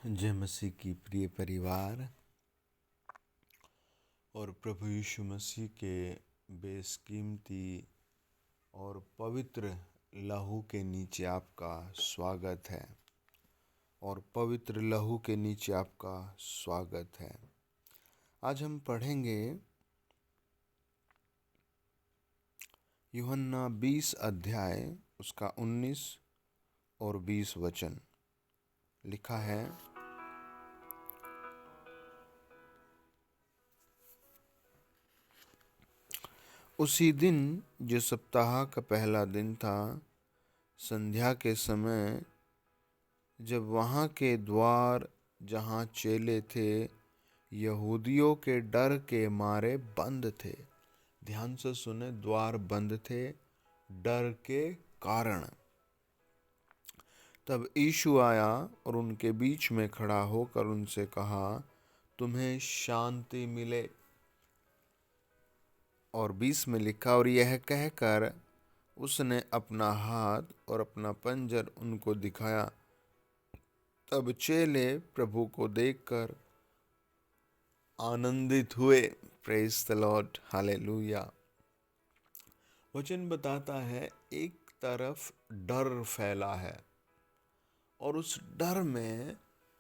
जय मसीह की प्रिय परिवार और प्रभु यीशु मसीह के बेशकीमती और पवित्र लहू के नीचे आपका स्वागत है और पवित्र लहू के नीचे आपका स्वागत है। आज हम पढ़ेंगे यूहन्ना 20 अध्याय उसका 19 और 20 वचन। लिखा है, उसी दिन जो सप्ताह का पहला दिन था, संध्या के समय, जब वहाँ के द्वार जहाँ चेले थे यहूदियों के डर के मारे बंद थे। ध्यान से सुने, द्वार बंद थे डर के कारण। तब यीशु आया और उनके बीच में खड़ा होकर उनसे कहा, तुम्हें शांति मिले। और 20 में लिखा, और यह कहकर उसने अपना हाथ और अपना पंजर उनको दिखाया। तब चेले प्रभु को देखकर आनंदित हुए। Praise the Lord, hallelujah. वचन बताता है, एक तरफ डर फैला है और उस डर में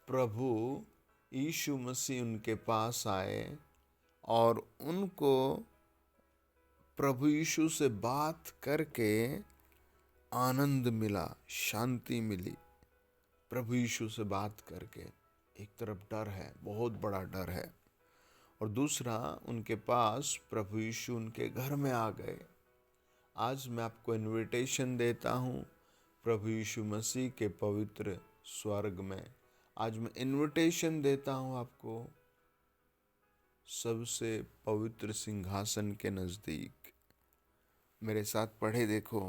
प्रभु यीशु मसीह उनके पास आए और उनको प्रभु यीशु से बात करके आनंद मिला, शांति मिली। प्रभु यीशु से बात करके एक तरफ डर है, बहुत बड़ा डर है, और दूसरा उनके पास प्रभु यीशु उनके घर में आ गए। आज मैं आपको इनविटेशन देता हूँ प्रभु यीशु मसीह के पवित्र स्वर्ग में। आज मैं इनविटेशन देता हूँ आपको सबसे पवित्र सिंहासन के नज़दीक। मेरे साथ पढ़े देखो,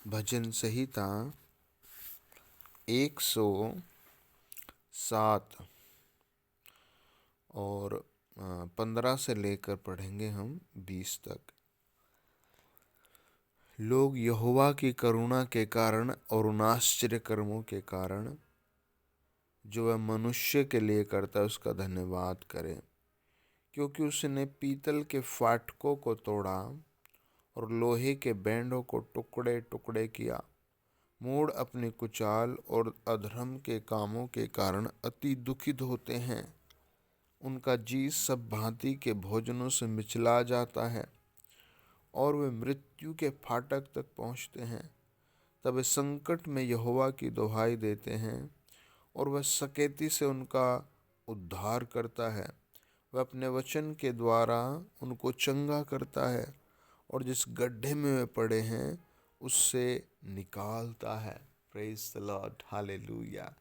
भजन संहिता 107 और 15 से लेकर पढ़ेंगे हम 20 तक। लोग यहोवा की करुणा के कारण और उन आश्चर्य कर्मों के कारण जो वह मनुष्य के लिए करता है उसका धन्यवाद करें, क्योंकि उसने पीतल के फाटकों को तोड़ा और लोहे के बैंडों को टुकड़े टुकड़े किया। मूढ़ अपने कुचाल और अधर्म के कामों के कारण अति दुखित होते हैं। उनका जी सब भांति के भोजनों से मिचला जाता है और वे मृत्यु के फाटक तक पहुँचते हैं। तब वे संकट में यहोवा की दुहाई देते हैं और वह सकेती से उनका उद्धार करता है। वह अपने वचन के द्वारा उनको चंगा करता है और जिस गड्ढे में वे पड़े हैं उससे निकालता है। Praise the Lord, hallelujah.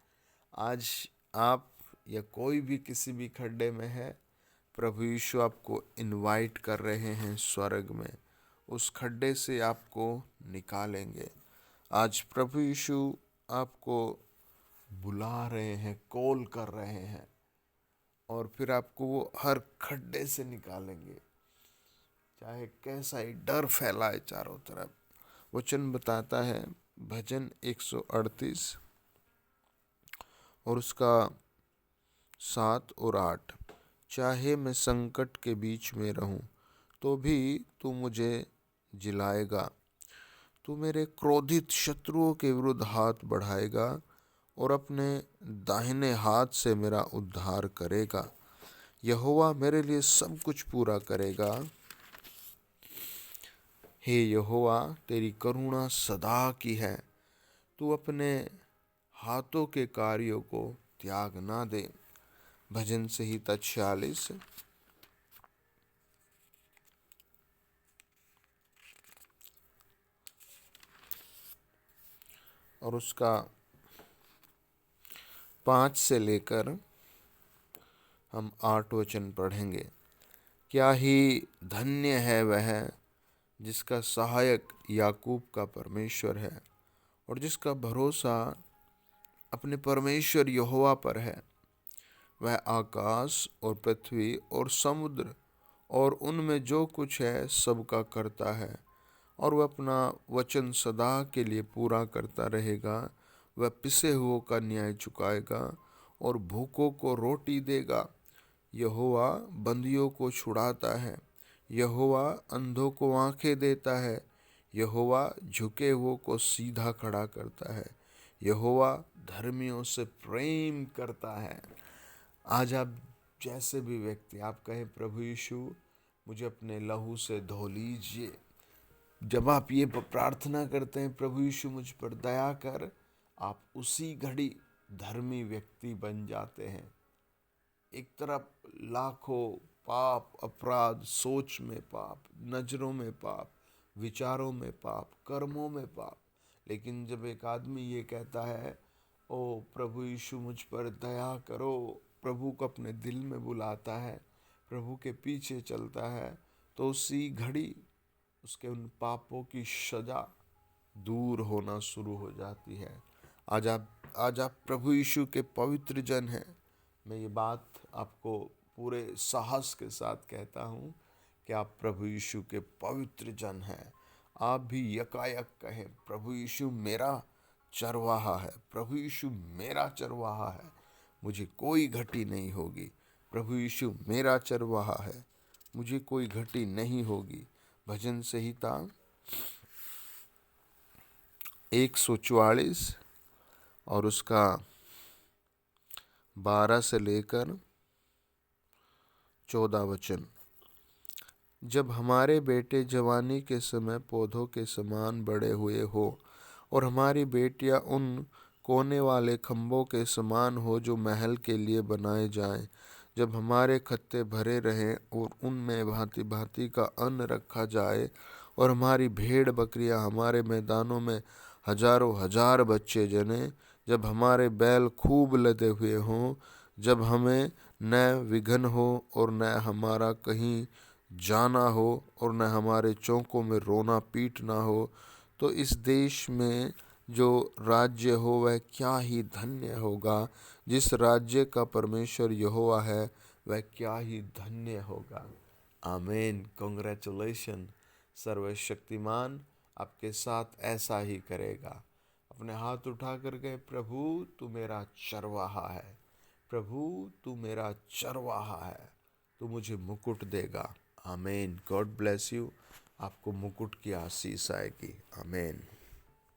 आज आप या कोई भी किसी भी खड्डे में है, प्रभु यीशु आपको इनवाइट कर रहे हैं स्वर्ग में। उस खड्डे से आपको निकालेंगे। आज प्रभु यीशु आपको बुला रहे हैं, कॉल कर रहे हैं और फिर आपको वो हर खड्डे से निकालेंगे, चाहे कैसा ही डर फैलाए चारों तरफ। वचन बताता है, भजन 138 और उसका 7 और 8, चाहे मैं संकट के बीच में रहूं तो भी तू मुझे जिलाएगा। तू मेरे क्रोधित शत्रुओं के विरुद्ध हाथ बढ़ाएगा और अपने दाहिने हाथ से मेरा उद्धार करेगा। यहोवा मेरे लिए सब कुछ पूरा करेगा। हे यहोवा, तेरी करुणा सदा की है। तू अपने हाथों के कार्यों को त्याग ना दे। भजन संहिता 46 और उसका 5 से लेकर हम 8 वचन पढ़ेंगे। क्या ही धन्य है वह जिसका सहायक याकूब का परमेश्वर है और जिसका भरोसा अपने परमेश्वर यहोवा पर है। वह आकाश और पृथ्वी और समुद्र और उनमें जो कुछ है सबका करता है और वह अपना वचन सदा के लिए पूरा करता रहेगा। वह पिसे हुओं का न्याय चुकाएगा और भूखों को रोटी देगा। यहोवा बंदियों को छुड़ाता है। यहोवा अंधों को आंखें देता है। यहोवा झुके हुओं को सीधा खड़ा करता है। यहोवा धर्मियों से प्रेम करता है। आज आप जैसे भी व्यक्ति, आप कहें प्रभु यीशु मुझे अपने लहू से धो लीजिए। जब आप ये प्रार्थना करते हैं प्रभु यीशु मुझ पर दया कर, आप उसी घड़ी धर्मी व्यक्ति बन जाते हैं। एक तरफ लाखों पाप, अपराध, सोच में पाप, नजरों में पाप, विचारों में पाप, कर्मों में पाप, लेकिन जब एक आदमी ये कहता है ओ प्रभु यीशु मुझ पर दया करो, प्रभु को अपने दिल में बुलाता है, प्रभु के पीछे चलता है, तो उसी घड़ी उसके उन पापों की सजा दूर होना शुरू हो जाती है। आज आप प्रभु यीशु के पवित्र जन हैं। मैं ये बात आपको पूरे साहस के साथ कहता हूँ कि आप प्रभु यीशु के पवित्र जन हैं। आप भी यकायक कहें प्रभु यीशु मेरा चरवाहा है, प्रभु यीशु मेरा चरवाहा है, मुझे कोई घटी नहीं होगी। प्रभु यीशु मेरा चरवाहा है, मुझे कोई घटी नहीं होगी। भजन संहिता 144 और उसका 12 से लेकर 14 वचन। जब हमारे बेटे जवानी के समय पौधों के समान बड़े हुए हो और हमारी बेटियां उन कोने वाले खम्भों के समान हो जो महल के लिए बनाए जाएं, जब हमारे खत्ते भरे रहें और उनमें भांति भांति का अन्न रखा जाए और हमारी भेड़ बकरियां हमारे मैदानों में हजारों हजार बच्चे जने, जब हमारे बैल खूब लदे हुए हों, जब हमें न विघन हो और न हमारा कहीं जाना हो और न हमारे चौकों में रोना पीटना हो, तो इस देश में जो राज्य हो वह क्या ही धन्य होगा। जिस राज्य का परमेश्वर यहोवा है वह क्या ही धन्य होगा। आमीन। कांग्रेचुलेशन। सर्वशक्तिमान आपके साथ ऐसा ही करेगा। अपने हाथ उठा कर कहे प्रभु तू मेरा चरवाहा है, प्रभु तू मेरा चरवाहा है, तू मुझे मुकुट देगा। आमीन। God bless you. आपको मुकुट की आशीष आएगी। आमीन।